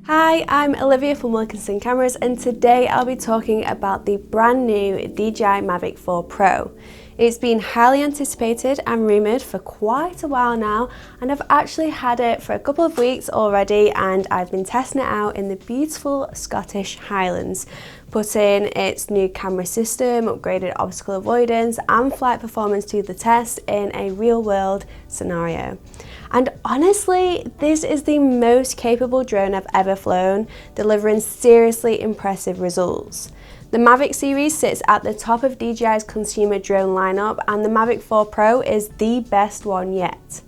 Hi, I'm Olivia from Wilkinson Cameras, and today I'll be talking about the brand new DJI Mavic 4 Pro. It's been highly anticipated and rumoured for quite a while now, and I've actually had it for a couple of weeks already, and I've been testing it out in the beautiful Scottish Highlands, putting its new camera system, upgraded obstacle avoidance and flight performance to the test in a real-world scenario. And honestly, this is the most capable drone I've ever flown, delivering seriously impressive results. The Mavic series sits at the top of DJI's consumer drone lineup, and the Mavic 4 Pro is the best one yet.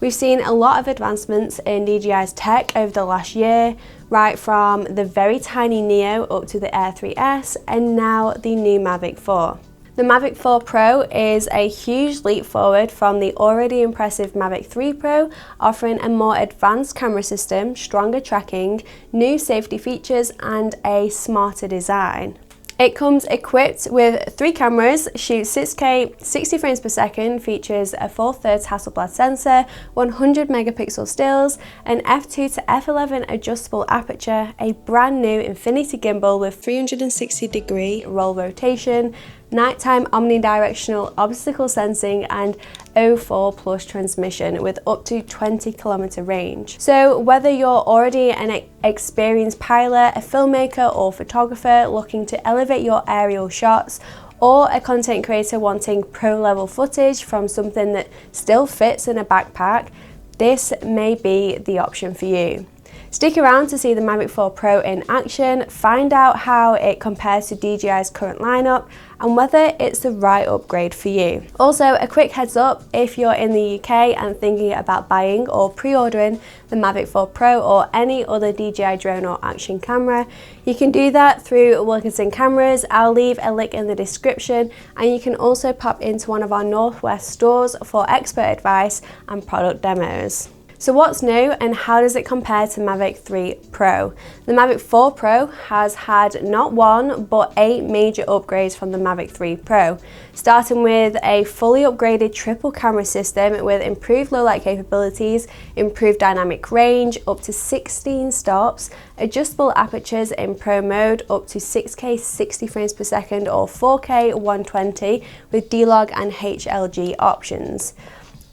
We've seen a lot of advancements in DJI's tech over the last year, right from the very tiny Neo up to the Air 3S and now the new Mavic 4. The Mavic 4 Pro is a huge leap forward from the already impressive Mavic 3 Pro, offering a more advanced camera system, stronger tracking, new safety features and a smarter design. It comes equipped with 3 cameras, shoots 6K 60 frames per second, features a 4/3 Hasselblad sensor, 100 megapixel stills, an f2 to f11 adjustable aperture, a brand new Infinity Gimbal with 360-degree roll rotation, nighttime omnidirectional obstacle sensing and O4 plus transmission with up to 20-kilometer range. So whether you're already an experienced pilot, a filmmaker or photographer looking to elevate your aerial shots, or a content creator wanting pro-level footage from something that still fits in a backpack, this may be the option for you. Stick around to see the Mavic 4 Pro in action, find out how it compares to DJI's current lineup and whether it's the right upgrade for you. Also, a quick heads up, if you're in the UK and thinking about buying or pre-ordering the Mavic 4 Pro or any other DJI drone or action camera, you can do that through Wilkinson Cameras. I'll leave a link in the description, and you can also pop into one of our Northwest stores for expert advice and product demos. So what's new and how does it compare to Mavic 3 Pro? The Mavic 4 Pro has had not 1 but 8 major upgrades from the Mavic 3 Pro, starting with a fully upgraded triple camera system with improved low light capabilities, improved dynamic range, up to 16 stops, adjustable apertures in Pro mode up to 6K 60 frames per second or 4K 120 with D-Log and HLG options.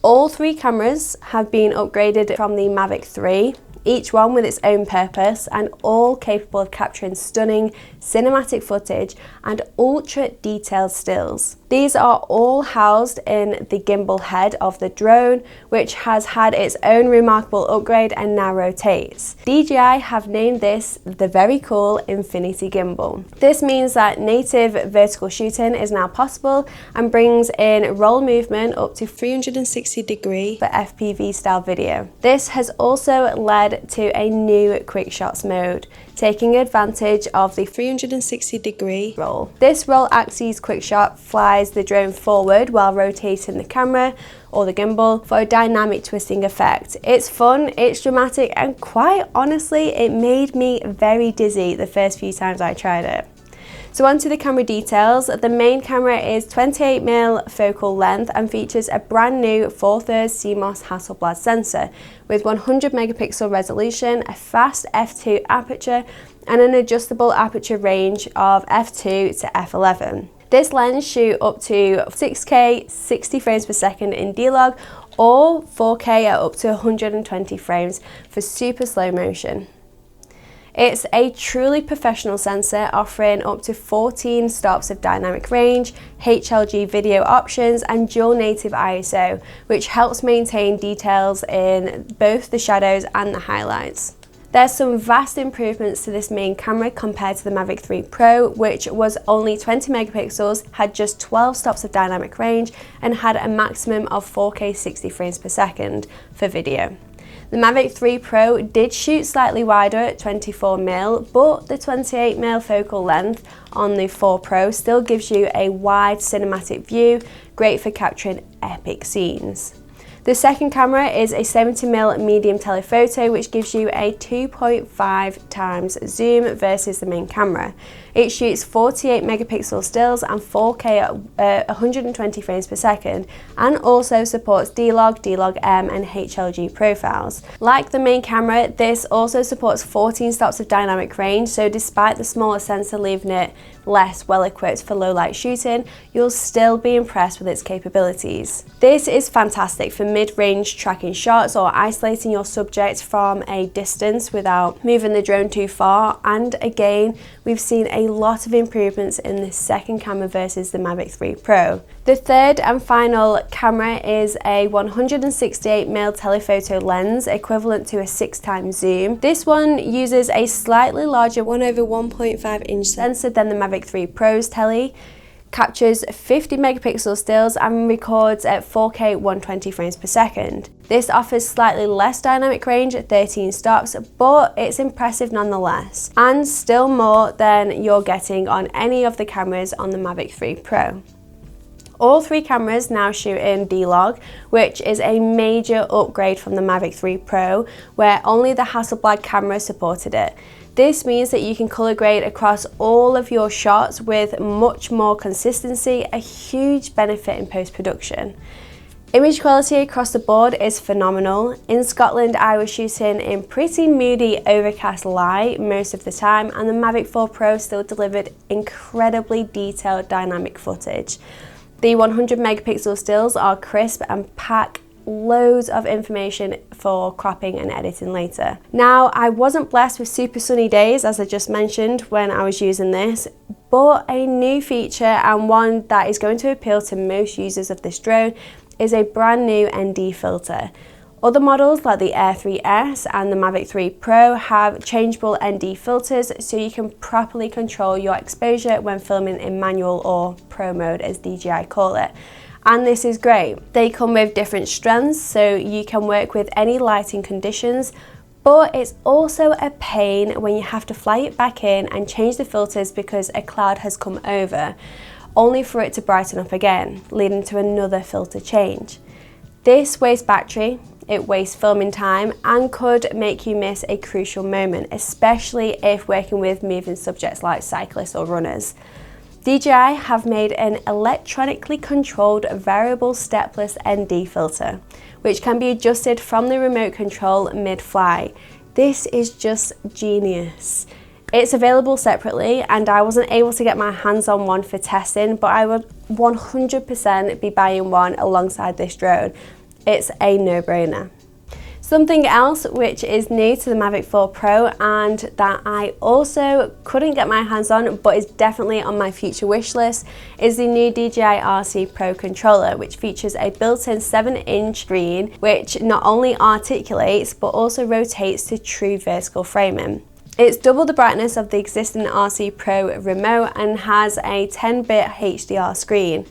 All 3 cameras have been upgraded from the Mavic 3, each one with its own purpose and all capable of capturing stunning cinematic footage and ultra detailed stills. These are all housed in the gimbal head of the drone, which has had its own remarkable upgrade and now rotates. DJI have named this the very cool Infinity Gimbal. This means that native vertical shooting is now possible and brings in roll movement up to 360-degree for FPV style video. This has also led to a new quick shots mode, taking advantage of the 360-degree roll. This roll axis quick shot flies the drone forward while rotating the camera or the gimbal for a dynamic twisting effect. It's fun, it's dramatic, and quite honestly, it made me very dizzy the first few times I tried it. So onto the camera details. The main camera is 28mm focal length and features a brand new 4/3 CMOS Hasselblad sensor with 100 megapixel resolution, a fast f2 aperture and an adjustable aperture range of f2 to f11. This lens shoots up to 6K 60 frames per second in D-Log or 4K at up to 120 frames for super slow motion. It's a truly professional sensor offering up to 14 stops of dynamic range, HLG video options and dual native ISO, which helps maintain details in both the shadows and the highlights. There's some vast improvements to this main camera compared to the Mavic 3 Pro, which was only 20 megapixels, had just 12 stops of dynamic range and had a maximum of 4K 60 frames per second for video. The Mavic 3 Pro did shoot slightly wider at 24mm, but the 28mm focal length on the 4 Pro still gives you a wide cinematic view, great for capturing epic scenes. The second camera is a 70mm medium telephoto, which gives you a 2.5 times zoom versus the main camera. It shoots 48 megapixel stills and 4K at 120 frames per second, and also supports D-Log, D-Log-M and HLG profiles. Like the main camera, this also supports 14 stops of dynamic range, so despite the smaller sensor leaving it less well equipped for low light shooting, you'll still be impressed with its capabilities. This is fantastic for mid-range tracking shots or isolating your subject from a distance without moving the drone too far, and again, we've seen a lot of improvements in this second camera versus the Mavic 3 Pro. The third and final camera is a 168mm telephoto lens, equivalent to a 6 times zoom. This one uses a slightly larger 1/1.5 inch sensor than the Mavic 3 Pro's tele, captures 50 megapixel stills and records at 4K 120 frames per second. This offers slightly less dynamic range at 13 stops, but it's impressive nonetheless, and still more than you're getting on any of the cameras on the Mavic 3 Pro. All three cameras now shoot in D-Log, which is a major upgrade from the Mavic 3 Pro, where only the Hasselblad camera supported it. This means that you can color grade across all of your shots with much more consistency, a huge benefit in post-production. Image quality across the board is phenomenal. In Scotland, I was shooting in pretty moody, overcast light most of the time, and the Mavic 4 Pro still delivered incredibly detailed dynamic footage. The 100 megapixel stills are crisp and pack loads of information for cropping and editing later. Now, I wasn't blessed with super sunny days, as I just mentioned when I was using this, but a new feature, and one that is going to appeal to most users of this drone, is a brand new ND filter. Other models like the Air 3S and the Mavic 3 Pro have changeable ND filters, so you can properly control your exposure when filming in manual or pro mode, as DJI call it. And this is great. They come with different strengths, so you can work with any lighting conditions, but it's also a pain when you have to fly it back in and change the filters because a cloud has come over, only for it to brighten up again, leading to another filter change. This wastes battery, it wastes filming time, and could make you miss a crucial moment, especially if working with moving subjects like cyclists or runners. DJI have made an electronically controlled variable stepless ND filter, which can be adjusted from the remote control mid-flight. This is just genius. It's available separately, and I wasn't able to get my hands on one for testing, but I would 100% be buying one alongside this drone. It's a no-brainer. Something else which is new to the Mavic 4 Pro and that I also couldn't get my hands on but is definitely on my future wish list is the new DJI RC Pro controller, which features a built-in 7-inch screen which not only articulates but also rotates to true vertical framing. It's double the brightness of the existing RC Pro remote and has a 10-bit HDR screen.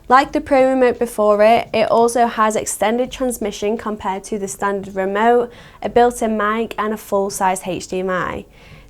Like the Pro remote before it, it also has extended transmission compared to the standard remote, a built-in mic and a full-size HDMI.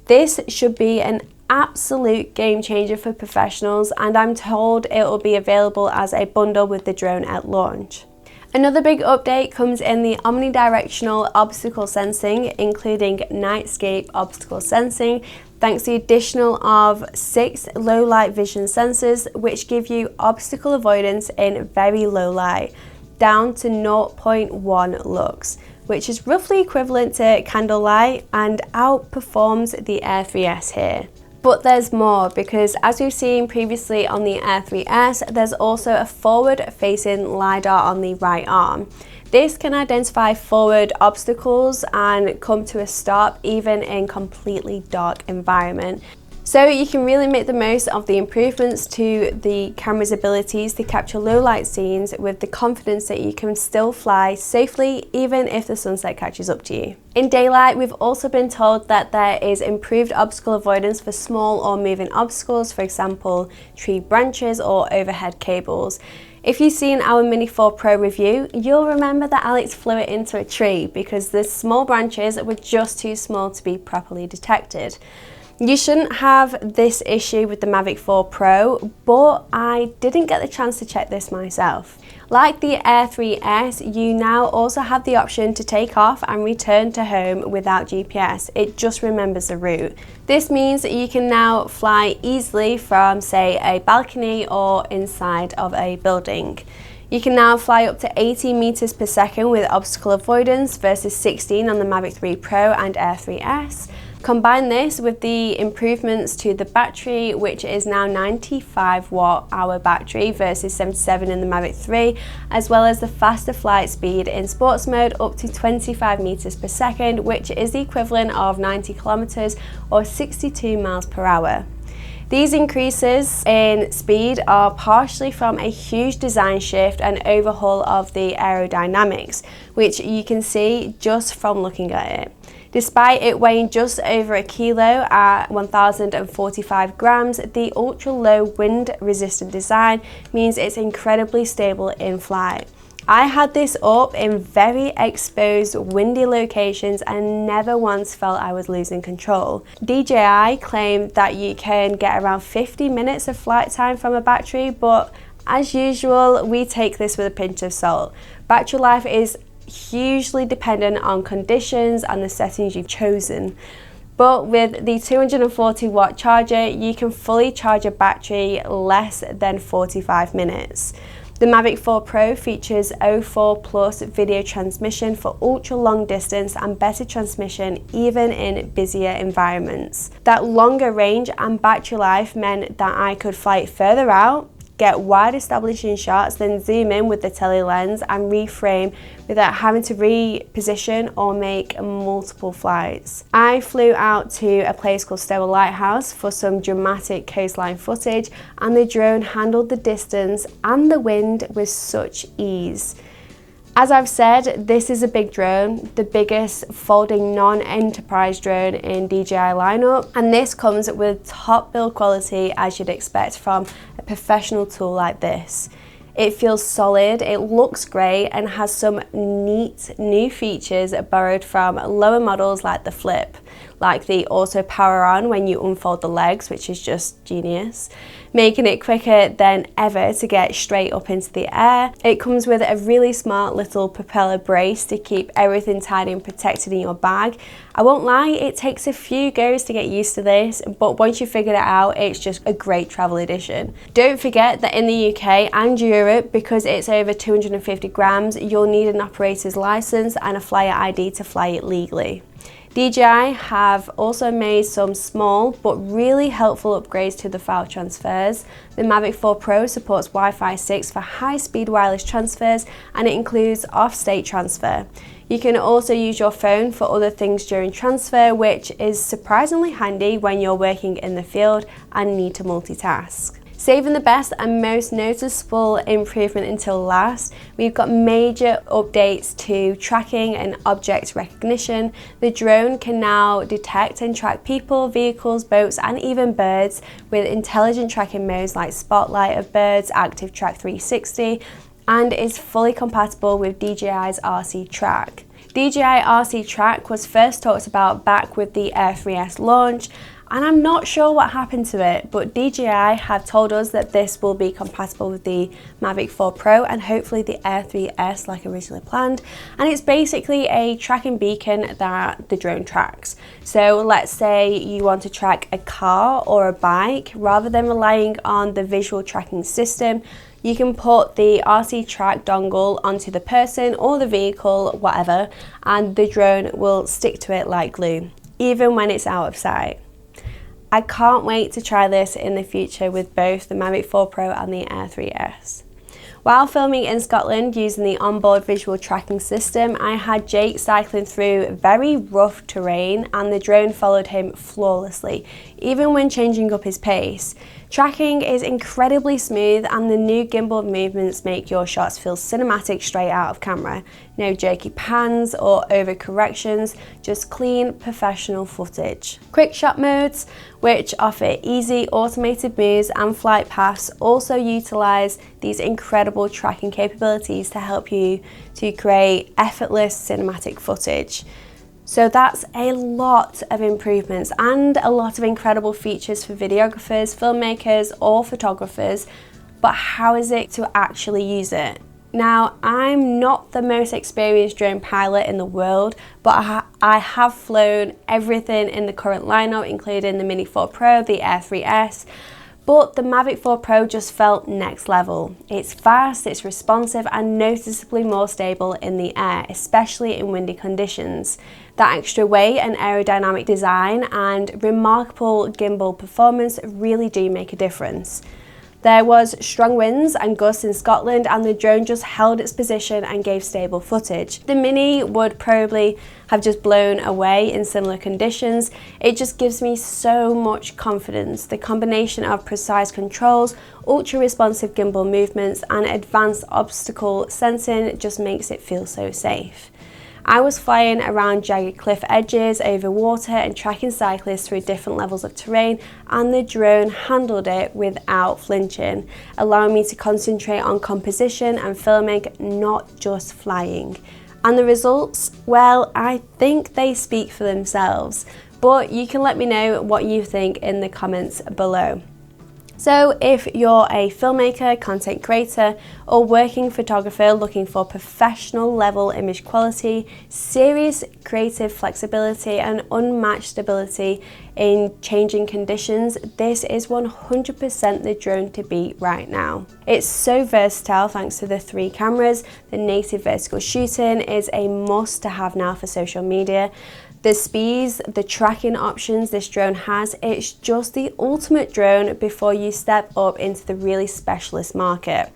This should be an absolute game changer for professionals, and I'm told it will be available as a bundle with the drone at launch. Another big update comes in the omnidirectional obstacle sensing, including nightscape obstacle sensing, thanks to the addition of 6 low light vision sensors, which give you obstacle avoidance in very low light, down to 0.1 lux, which is roughly equivalent to candlelight and outperforms the Air 3S here. But there's more, because as we've seen previously on the Air 3S, there's also a forward-facing LiDAR on the right arm. This can identify forward obstacles and come to a stop even in completely dark environment. So you can really make the most of the improvements to the camera's abilities to capture low light scenes with the confidence that you can still fly safely even if the sunset catches up to you. In daylight, we've also been told that there is improved obstacle avoidance for small or moving obstacles, for example, tree branches or overhead cables. If you've seen our Mini 4 Pro review, you'll remember that Alex flew it into a tree because the small branches were just too small to be properly detected. You shouldn't have this issue with the Mavic 4 Pro, but I didn't get the chance to check this myself. Like the Air 3S, you now also have the option to take off and return to home without GPS. It just remembers the route. This means that you can now fly easily from, say, a balcony or inside of a building. You can now fly up to 80 meters per second with obstacle avoidance versus 16 on the Mavic 3 Pro and Air 3S. Combine this with the improvements to the battery, which is now 95 watt-hour battery versus 77 in the Mavic 3, as well as the faster flight speed in sports mode up to 25 meters per second, which is the equivalent of 90 kilometers or 62 miles per hour. These increases in speed are partially from a huge design shift and overhaul of the aerodynamics, which you can see just from looking at it. Despite it weighing just over a kilo at 1,045 grams, the ultra-low wind-resistant design means it's incredibly stable in flight. I had this up in very exposed, windy locations and never once felt I was losing control. DJI claimed that you can get around 50 minutes of flight time from a battery, but as usual, we take this with a pinch of salt. Battery life is hugely dependent on conditions and the settings you've chosen. But with the 240 watt charger, you can fully charge a battery less than 45 minutes. The Mavic 4 Pro features 04 Plus video transmission for ultra long distance and better transmission even in busier environments. That longer range and battery life meant that I could fly further out, get wide establishing shots, then zoom in with the tele lens and reframe without having to reposition or make multiple flights. I flew out to a place called Stowell Lighthouse for some dramatic coastline footage, and the drone handled the distance and the wind with such ease. As I've said, this is a big drone, the biggest folding non-enterprise drone in DJI lineup, and this comes with top build quality as you'd expect from a professional tool like this. It feels solid, it looks great, and has some neat new features borrowed from lower models like the Flip, like the auto power on when you unfold the legs, which is just genius, making it quicker than ever to get straight up into the air. It comes with a really smart little propeller brace to keep everything tidy and protected in your bag. I won't lie, it takes a few goes to get used to this, but once you figure it out, it's just a great travel addition. Don't forget that in the UK and Europe, because it's over 250 grams, you'll need an operator's license and a flyer ID to fly it legally. DJI have also made some small but really helpful upgrades to the file transfers. The Mavic 4 Pro supports Wi-Fi 6 for high-speed wireless transfers, and it includes off-state transfer. You can also use your phone for other things during transfer, which is surprisingly handy when you're working in the field and need to multitask. Saving the best and most noticeable improvement until last, we've got major updates to tracking and object recognition. The drone can now detect and track people, vehicles, boats, and even birds with intelligent tracking modes like Spotlight of Birds, Active Track 360, and is fully compatible with DJI's RC Track. DJI RC Track was first talked about back with the Air 3S launch, and I'm not sure what happened to it, but DJI have told us that this will be compatible with the Mavic 4 Pro and hopefully the Air 3S like originally planned. And it's basically a tracking beacon that the drone tracks. So let's say you want to track a car or a bike, rather than relying on the visual tracking system, you can put the RC Track dongle onto the person or the vehicle, whatever, and the drone will stick to it like glue, even when it's out of sight. I can't wait to try this in the future with both the Mavic 4 Pro and the Air 3S. While filming in Scotland using the onboard visual tracking system, I had Jake cycling through very rough terrain and the drone followed him flawlessly, even when changing up his pace. Tracking is incredibly smooth and the new gimbal movements make your shots feel cinematic straight out of camera. No jerky pans or overcorrections, just clean, professional footage. Quick shot modes, which offer easy automated moves and flight paths, also utilize these incredible tracking capabilities to help you to create effortless cinematic footage. So that's a lot of improvements and a lot of incredible features for videographers, filmmakers or photographers, but how is it to actually use it? Now, I'm not the most experienced drone pilot in the world, but I have flown everything in the current lineup, including the Mini 4 Pro, the Air 3S, but the Mavic 4 Pro just felt next level. It's fast, it's responsive and noticeably more stable in the air, especially in windy conditions. That extra weight and aerodynamic design and remarkable gimbal performance really do make a difference. There was strong winds and gusts in Scotland and the drone just held its position and gave stable footage. The Mini would probably have just blown away in similar conditions. It just gives me so much confidence. The combination of precise controls, ultra responsive gimbal movements and advanced obstacle sensing just makes it feel so safe. I was flying around jagged cliff edges, over water and tracking cyclists through different levels of terrain, and the drone handled it without flinching, allowing me to concentrate on composition and filming, not just flying. And the results? Well, I think they speak for themselves, but you can let me know what you think in the comments below. So if you're a filmmaker, content creator, or working photographer looking for professional level image quality, serious creative flexibility and unmatched stability in changing conditions, this is 100% the drone to beat right now. It's so versatile thanks to the 3 cameras. The native vertical shooting is a must to have now for social media. The speeds, the tracking options this drone has, it's just the ultimate drone before you step up into the really specialist market.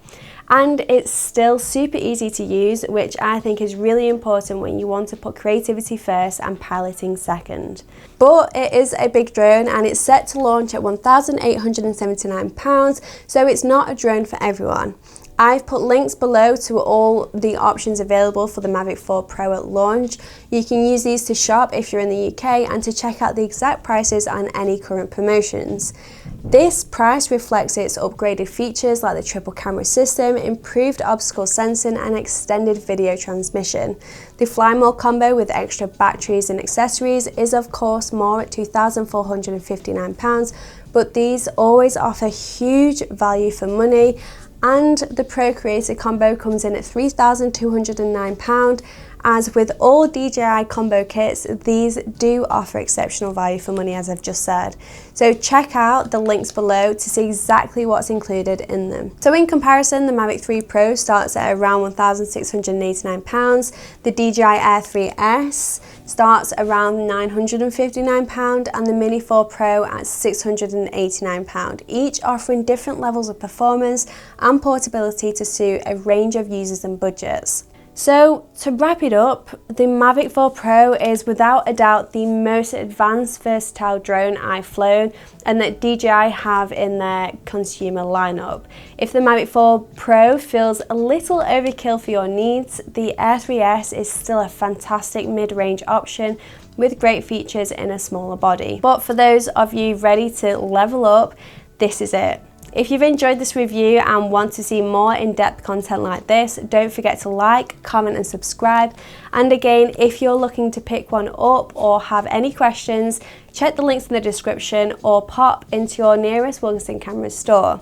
And it's still super easy to use, which I think is really important when you want to put creativity first and piloting second. But it is a big drone and it's set to launch at £1,879, so it's not a drone for everyone. I've put links below to all the options available for the Mavic 4 Pro at launch. You can use these to shop if you're in the UK and to check out the exact prices on any current promotions. This price reflects its upgraded features like the triple camera system, improved obstacle sensing and extended video transmission. The Fly More combo with extra batteries and accessories is of course more at £2,459, but these always offer huge value for money. And the Pro Creator combo comes in at £3,209. As with all DJI combo kits, these do offer exceptional value for money, as I've just said. So check out the links below to see exactly what's included in them. So in comparison, the Mavic 3 Pro starts at around £1,689. The DJI Air 3S starts around £959 and the Mini 4 Pro at £689, each offering different levels of performance and portability to suit a range of users and budgets. So to wrap it up, the Mavic 4 Pro is without a doubt the most advanced versatile drone I've flown and that DJI have in their consumer lineup. If the Mavic 4 Pro feels a little overkill for your needs, the Air 3S is still a fantastic mid-range option with great features in a smaller body. But for those of you ready to level up, this is it. If you've enjoyed this review and want to see more in-depth content like this, don't forget to like, comment and subscribe. And again, if you're looking to pick one up or have any questions, check the links in the description or pop into your nearest Wilkinson Cameras store.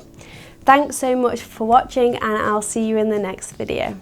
Thanks so much for watching and I'll see you in the next video.